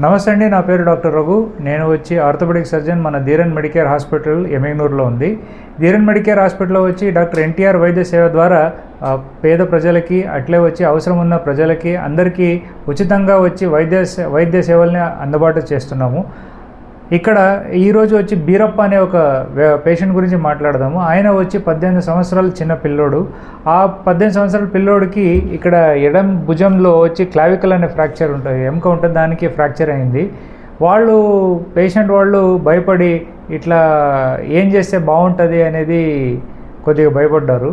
నమస్తే అండి, నా పేరు డాక్టర్ రఘు. నేను వచ్చి ఆర్థోపెడిక్ సర్జన్. మన ధీరన్ మెడికేర్ హాస్పిటల్ ఎమ్మెగ్నూరులో ఉంది. ధీరన్ మెడికేర్ హాస్పిటల్లో వచ్చి డాక్టర్ ఎన్టీఆర్ వైద్య సేవ ద్వారా పేద ప్రజలకి, అట్లే వచ్చి అవసరం ఉన్న ప్రజలకి అందరికీ ఉచితంగా వచ్చి వైద్య సేవల్ని అందుబాటు చేస్తున్నాము. ఇక్కడ ఈరోజు వచ్చి బీరప్ప అనే ఒక పేషెంట్ గురించి మాట్లాడదాము. ఆయన వచ్చి 18 సంవత్సరాల చిన్న పిల్లోడు. ఆ 18 సంవత్సరాల పిల్లోడికి ఇక్కడ ఎడం భుజంలో వచ్చి క్లావికల్ అనే ఫ్రాక్చర్ ఉంటుంది, ఎముక ఉంటుంది, దానికి ఫ్రాక్చర్ అయింది. పేషెంట్ వాళ్ళు భయపడి ఇట్లా ఏం చేస్తే బాగుంటుంది అనేది కొద్దిగా భయపడ్డారు.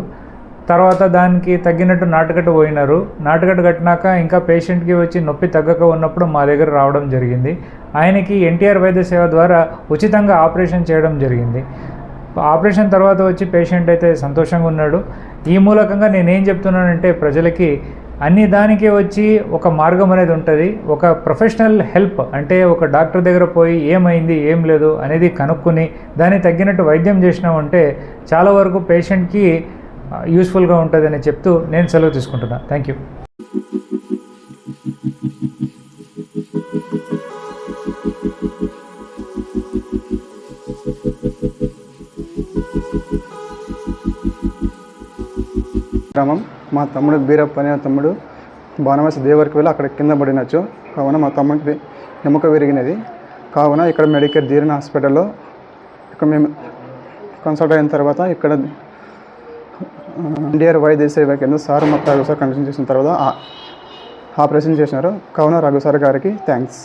తర్వాత దానికి తగ్గినట్టు నాటుకట్టు పోయినారు. నాటుకట్టు కట్టినాక ఇంకా పేషెంట్కి వచ్చి నొప్పి తగ్గక ఉన్నప్పుడు మా దగ్గర రావడం జరిగింది. ఆయనకి ఎన్టీఆర్ వైద్య సేవ ద్వారా ఉచితంగా ఆపరేషన్ చేయడం జరిగింది. ఆపరేషన్ తర్వాత వచ్చి పేషెంట్ అయితే సంతోషంగా ఉన్నాడు. ఈ మూలకంగా నేనేం చెప్తున్నానంటే, ప్రజలకి అన్ని దానికి వచ్చి ఒక మార్గం అనేది ఉంటుంది. ఒక ప్రొఫెషనల్ హెల్ప్ అంటే ఒక డాక్టర్ దగ్గర పోయి ఏమైంది ఏం లేదు అనేది కనుక్కొని దానికి తగ్గినట్టు వైద్యం చేసినామంటే చాలా వరకు పేషెంట్కి యూస్ఫుల్గా ఉంటుందని చెప్తూ నేను సెలవు తీసుకుంటున్నాను. Thank you. గ్రామం. మా తమ్ముడు బీరప్ప అనే తమ్ముడు బాణవాసి దేవరికి వెళ్ళి అక్కడ కింద పడినచ్చు. కావున మా తమ్ముడికి ఎముక విరిగినది. కావున ఇక్కడ మెడికేర్ ధీరన్ హాస్పిటల్లో ఇక్కడ మేము కన్సల్ట్ అయిన తర్వాత ఇక్కడ ఎన్టీఆర్ వైద్య సేవ కింద సార్ మాకు రఘు సార్ కన్సల్ట్ చేసిన తర్వాత ఆపరేషన్ చేసినారు. కావున రఘు సార్ గారికి థ్యాంక్స్.